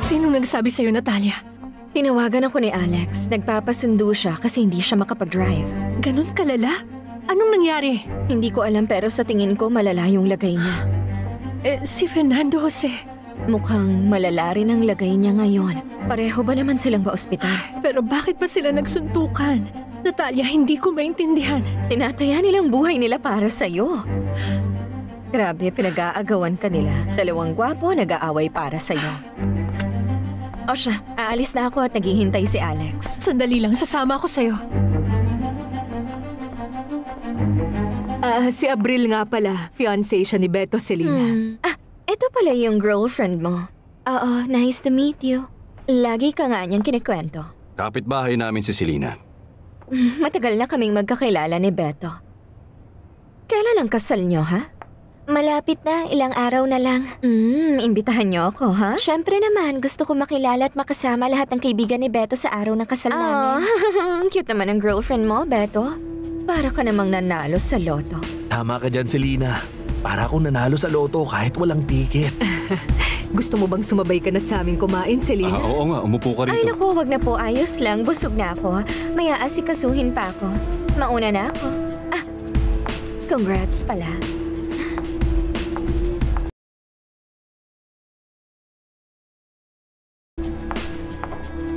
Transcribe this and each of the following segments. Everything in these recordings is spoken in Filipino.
Sinong nagsabi sa'yo, Natalia? Tinawagan ako ni Alex. Nagpapasundo siya kasi hindi siya makapag-drive. Ganon kalala? Anong nangyari? Hindi ko alam pero sa tingin ko malala yung lagay niya. Si Fernando Jose. Mukhang malala rin ang lagay niya ngayon. Pareho ba naman silang pa-ospital? Pero bakit ba sila nagsuntukan? Natalia, hindi ko maintindihan. Tinataya nilang buhay nila para sa'yo. Grabe, pinag-aagawan ka nila. Dalawang gwapo nag-aaway para sa'yo. O siya, aalis na ako at naghihintay si Alex. Sandali lang, sasama ako sa'yo. Si Abril nga pala. Fiancé siya ni Beto Celina. Ito pala yung girlfriend mo. Oo, nice to meet you. Lagi ka nga niyang kinikwento. Kapitbahay namin si Celina. Matagal na kaming magkakilala ni Beto. Kailan ang kasal niyo, ha? Malapit na, ilang araw na lang. Imbitahan niyo ako, ha? Siyempre naman, gusto ko makilala at makasama lahat ng kaibigan ni Beto sa araw ng kasal namin. Cute naman ang girlfriend mo, Beto. Para ka namang nanalo sa loto. Tama ka dyan, Celina. Para akong nanalo sa loto kahit walang ticket. Gusto mo bang sumabay ka na sa amin kumain, Celina? Oo nga, umupo ka rito. Ay naku, wag na po. Ayos lang, busog na ako. May aasikasuhin pa ako. Mauna na ako. Congrats pala.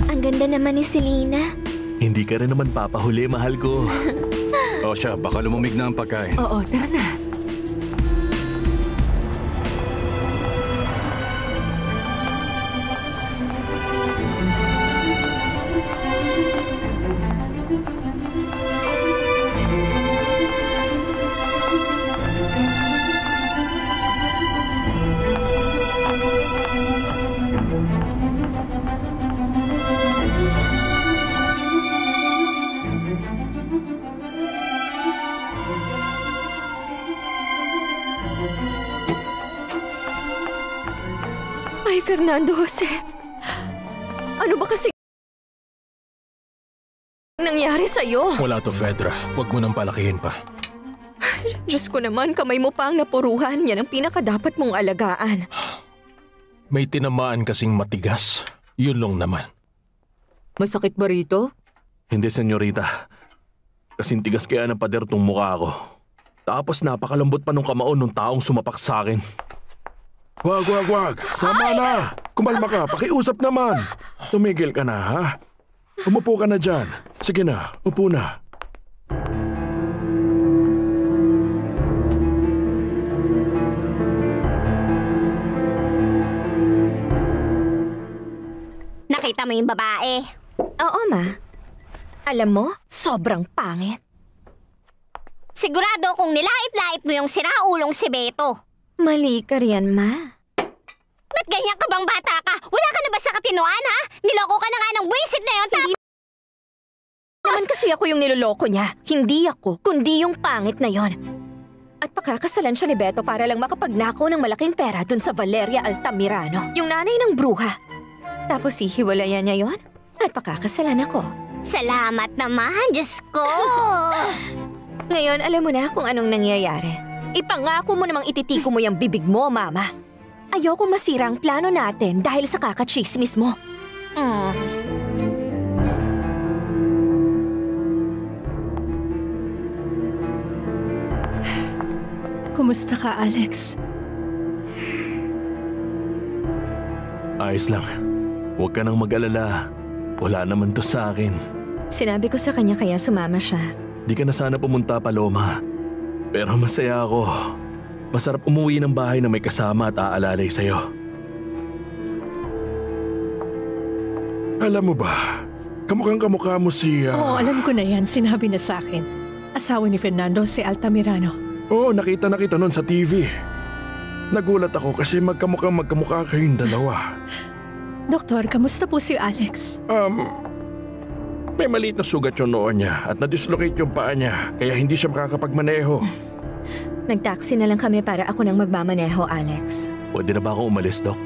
Ang ganda naman ni Celina. Hindi ka rin naman papahuli, mahal ko. O siya, baka lumamig na ang pagkain. Oo, tara na. Ay, Fernando Jose. Ano ba kasi nangyari sa'yo? Wala to, Fedra. Huwag mo nang palakihin pa. Diyos ko naman, kamay mo pa ang napuruhan. Yan ang pinakadapat mong alagaan. May tinamaan kasing matigas. Yun lang naman. Masakit ba rito? Hindi, senyorita. Kasing tigas kaya ng pader tong mukha ko. Tapos napakalambot pa nung kamao nung taong sumapak sa akin. Wag. Tama na. Kumalma ka. Pakiusap naman. Tumigil ka na, ha? Umupo ka na dyan. Sige na, upo na. Nakita mo yung babae? Oo, ma. Alam mo, sobrang pangit. Sigurado kung nilait-lait mo yung siraulong si Beto. Mali ka riyan, ma. Ba't ganyan ka bang bata ka? Wala ka na ba sa katinoan, ha? Niloko ka na nga ng buwisit na yun, Hindi naman kasi ako yung niloloko niya. Hindi ako, kundi yung pangit na yon. At pakakasalan siya ni Beto para lang makapagnakaw ng malaking pera dun sa Valeria Altamirano, yung nanay ng bruha. Tapos hihiwalayan niya yon at pakakasalan ako. Salamat naman, Diyos ko! Ngayon, alam mo na kung anong nangyayari. Ipangako mo namang ititiko mo yung bibig mo, Mama. Ayoko masira ang plano natin dahil sa kakachismis mo. Kumusta ka, Alex? Ayos lang. Huwag ka nang mag-alala. Wala naman to sa akin. Sinabi ko sa kanya kaya sumama siya. Di ka na sana pumunta, Paloma. Pero masaya ako. Masarap umuwi ng bahay na may kasama at aalalay sa'yo. Alam mo ba, kamukhang-kamukha mo si... Oo, alam ko na yan. Sinabi na sa akin. Asawa ni Fernando, si Altamirano. Oo, nakita nun sa TV. Nagulat ako kasi magkamukha kayong dalawa. Doktor, kamusta po si Alex? May maliit na sugat yung noo niya at na-dislocate yung paa niya kaya hindi siya makakapagmaneho. Nagtaksi na lang kami para ako nang magmamaneho, Alex. Pwede na ba akong umalis, Doc?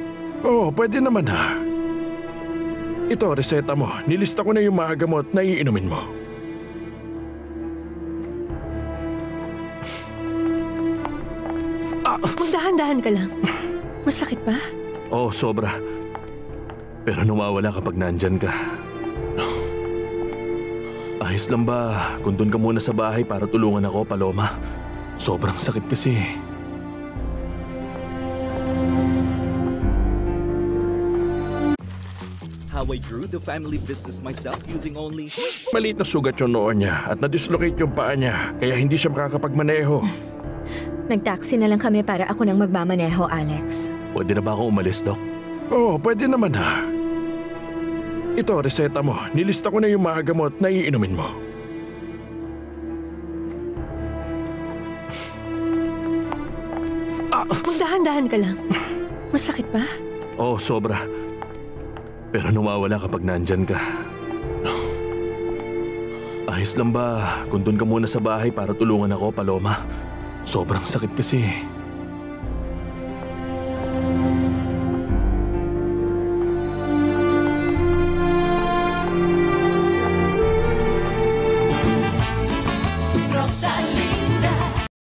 Oo, pwede naman ha. Ito, reseta mo. Nilista ko na yung mga gamot na iinumin mo. Magdahan-dahan ka lang. Masakit ba? Oo, sobra. Pero nawawala kapag nandyan ka. Ayos lang ba kung doon ka muna sa bahay para tulungan ako, Paloma? Sobrang sakit kasi. How I grew the family business myself using only... Maliit na sugat yung noo niya at na-dislocate yung paa niya kaya hindi siya makakapagmaneho. Nag-taxi na lang kami para ako nang magmamaneho, Alex. Pwede na ba akong umalis, Doc? Oo, pwede naman ha. Ito, reseta mo. Nilista ko na yung mga gamot na iinumin mo. Magdahan-dahan ka lang. Masakit pa? Oo, sobra. Pero nawawala kapag nandyan ka. Ayos lang ba kung doon ka muna sa bahay para tulungan ako, Paloma? Sobrang sakit kasi.